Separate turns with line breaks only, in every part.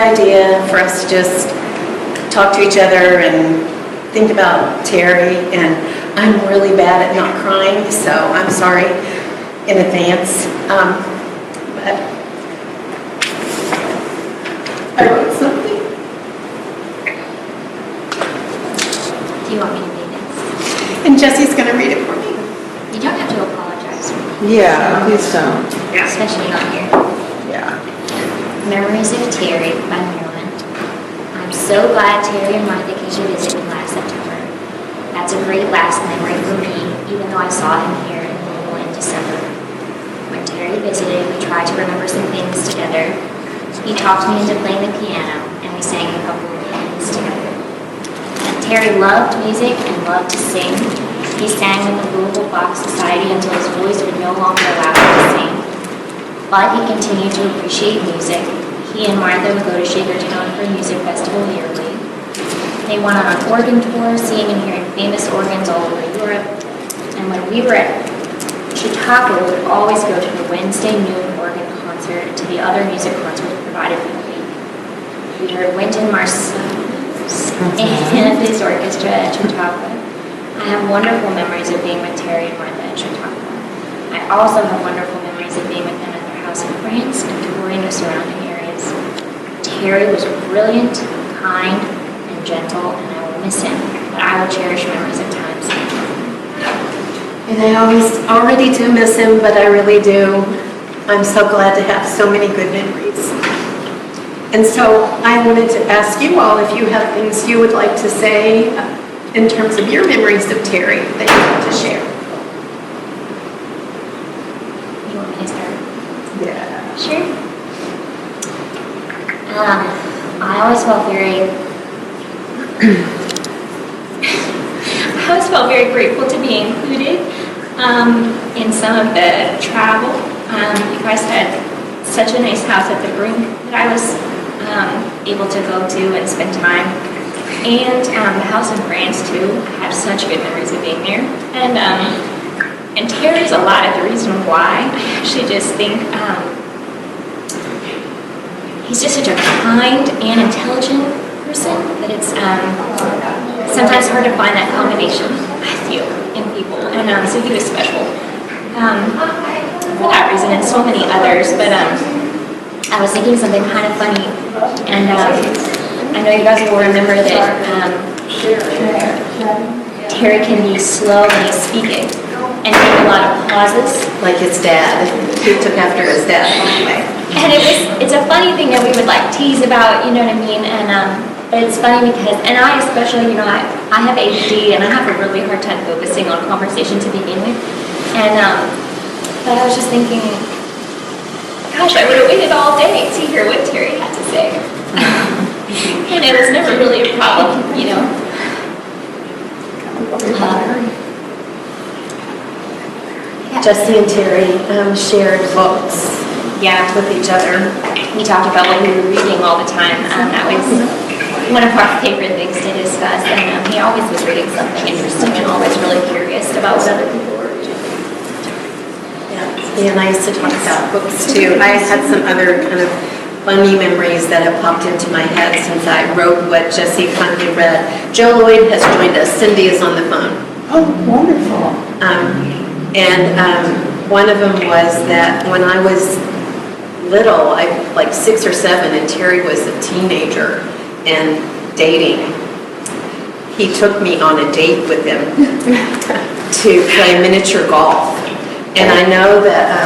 idea for us to just talk to each other and think about Terry, and I'm really bad at not crying, so I'm sorry in advance. But I wrote something.
Do you want me to read this?
And Jesse's going to read it for me.
You don't have to apologize,
Yeah, please don't.
especially not here.
Yeah.
Memories of Terry by Marilyn. I'm so glad Terry and Martha came to visit me last September. That's a great last memory for me, even though I saw him here in Louisville in December. When Terry visited, we tried to remember some things together. He talked me into playing the piano, and we sang a couple of hymns together. Terry loved music and loved to sing. He sang in the Louisville Bach Society until his voice would no longer allow him to sing. But he continued to appreciate music. He and Martha would go to Shakertown for a music festival yearly. They went on an organ tour, seeing and hearing famous organs all over Europe. And when we were at Chicago, we would always go to the Wednesday noon organ concert to the other music concerts provided for the week. We heard Wynton Marsalis and his orchestra at Chautauqua. I have wonderful memories of being with Terry and Martha at Chautauqua. I also have wonderful memories of being with them at their house in France and touring the surrounding areas. Terry was brilliant, kind, and gentle, and I will miss him, but I will cherish memories of times.
And I already do miss him, but I really do. I'm so glad to have so many good memories. And so I wanted to ask you all if you have things you would like to say in terms of your memories of Terry that you want to share.
You want me to start?
Yeah.
Sure. I always felt very grateful to be included in some of the travel. You guys had such a nice house at the Brink that I was able to go to and spend time. And the house in France too. I have such good memories of being there. And Terry's a lot of the reason why. I actually just think he's just such a kind and intelligent person that it's sometimes hard to find that combination, I feel, in people. And so he was special for that reason and so many others. But I was thinking something kind of funny. And I know you guys will remember that Terry can be slow when he's speaking and make a lot of pauses.
Like his dad. He took after his dad anyway.
And it's a funny thing that we would like tease about, you know what I mean? And but it's funny because, and I especially, you know, I have ADD and I have a really hard time focusing on conversation to begin with. And but I was just thinking, gosh, I would have waited all day to hear what Terry had to say. And it was never really a problem, you know.
Jesse and Terry shared books with each other.
We talked about what we were reading all the time. That was one of our favorite things to discuss. And he always was reading something interesting and always really curious about what other people were reading.
Yeah, and I used to talk about books too. I had some other kind of funny memories that have popped into my head since I wrote what Jesse finally read. Joe Lloyd has joined us. Cindy is on the phone.
Oh, wonderful.
One of them was that when I was little, like 6 or 7, and Terry was a teenager and dating, he took me on a date with him to play miniature golf. And I know that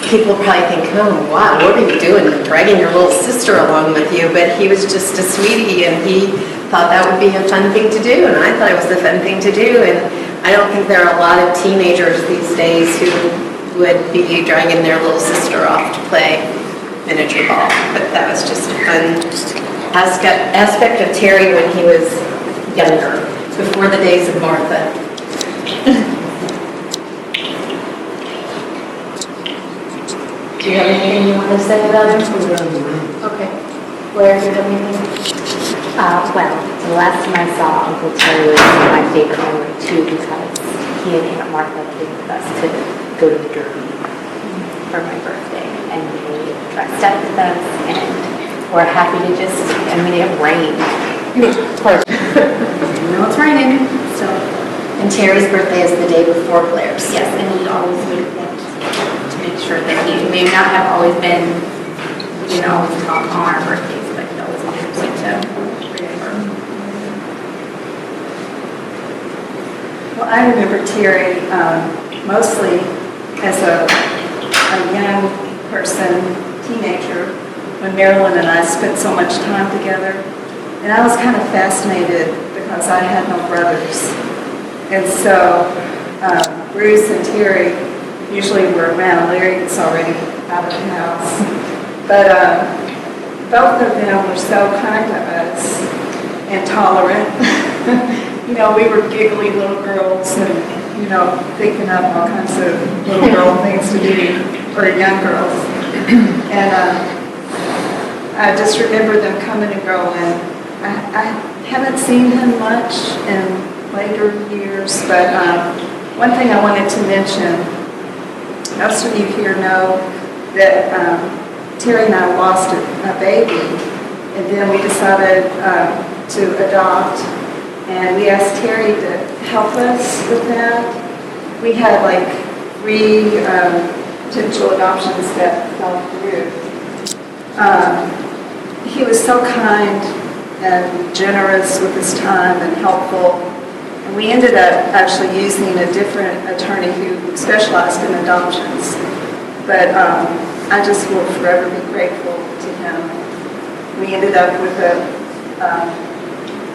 people probably think, oh, wow, what are you doing, dragging your little sister along with you? But he was just a sweetie, and he thought that would be a fun thing to do, and I thought it was a fun thing to do. And I don't think there are a lot of teenagers these days who would be dragging their little sister off to play miniature golf. But that was just a fun aspect of Terry when he was younger, before the days of Martha. Do you have anything you want to say about him? Okay. Blair, do you have anything?
Well, the last time I saw Uncle Terry was my favorite memory too, because he and Aunt Martha came with us to go to the Derby for my birthday, and they dressed up with us, and we're happy to just, I mean, it rained.
No, it's raining, so,
And Terry's birthday is the day before Blair's.
yes, and we always make that to make sure that he may not have always been, you know, always talk on our birthdays, but he always made a point to remember.
Well, I remember Terry mostly as a young person, teenager, when Marilyn and I spent so much time together. And I was kind of fascinated because I had no brothers. And so Bruce and Terry usually were around. Larry was already out of the house. But both of them were so kind to us and tolerant. You know, we were giggly little girls and, you know, thinking up all kinds of little girl things to do for young girls. And I just remember them coming and going. I haven't seen him much in later years, but one thing I wanted to mention, most of you here know that Terry and I lost a baby, and then we decided to adopt. And we asked Terry to help us with that. We had like 3 potential adoptions that fell through. He was so kind and generous with his time and helpful. And we ended up actually using a different attorney who specialized in adoptions. But I just will forever be grateful to him. We ended up with a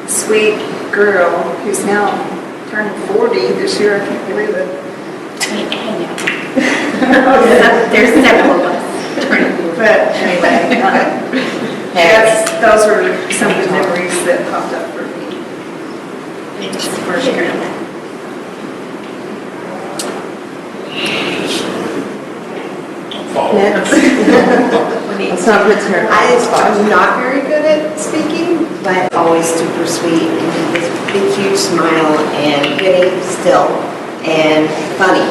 sweet girl who's now turning 40 this year. I can't believe it.
There's several of us turning 40.
But anyway, those were some of the memories that popped up for me.
For sure.
Next. Let's not put her.
I'm not very good at speaking, but always super sweet and with a big, huge smile and witty still and funny.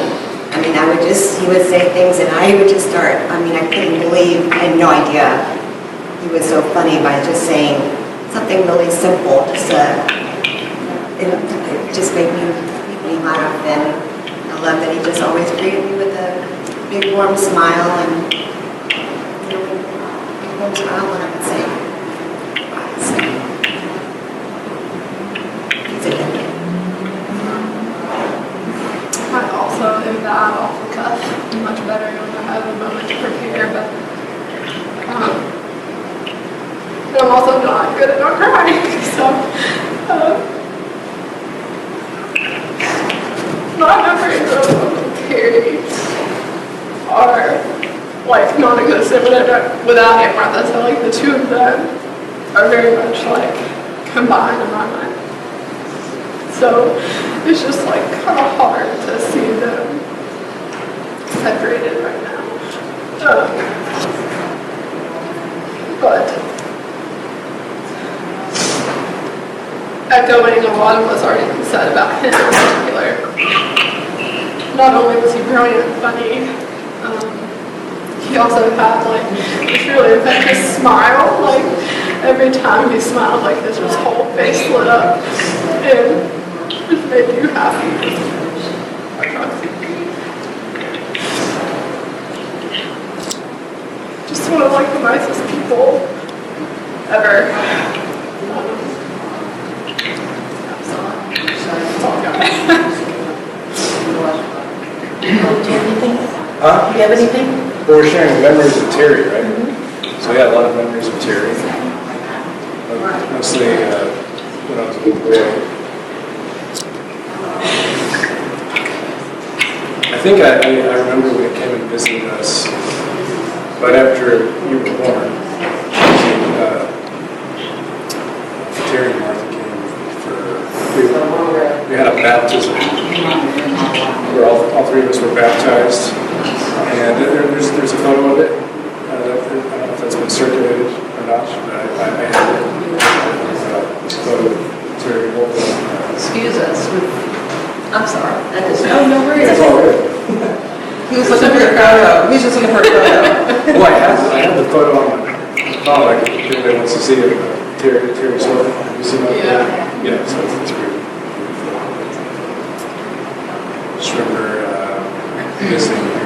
I mean, he would say things and I would just start, I couldn't believe, I had no idea he was so funny by just saying something really simple. It just made me laugh, and I love that he just always greeted me with a big warm smile and big warm smile when I would say bye. So he's a good kid.
I also am bad off the cuff, much better when I have a moment to prepare, but and I'm also not good at not crying, so my memories of Terry are like non-existent without Aunt Martha, so like the two of them are very much like combined in my mind. So it's just like kind of hard to see them separated right now. But echoing a lot of what's already been said about him in particular, not only was he brilliant and funny, he also had like this really infectious smile. Like every time he smiled like this, his whole face lit up and just made you happy. Just one of like the nicest people ever.
Do you have anything?
Huh?
Do you have anything?
Well, we're sharing memories of Terry, right? So yeah, a lot of memories of Terry. Mostly when I was a little boy. I think I remember when he came and visited us right after you were born. Terry and Martha came we had a baptism where all 3 of us were baptized. And there's a photo of it. I don't know if that's been circulated or not, but I have it. Photo of Terry Wolf.
Excuse us. I'm sorry. No worries.
It's all good.
He was looking for a photo. He was just looking for a photo.
Well, I have the photo on my not like everybody wants to see it, but Terry Sawyer, have you seen that?
Yeah.
Yeah, so it's pretty. Just remember missing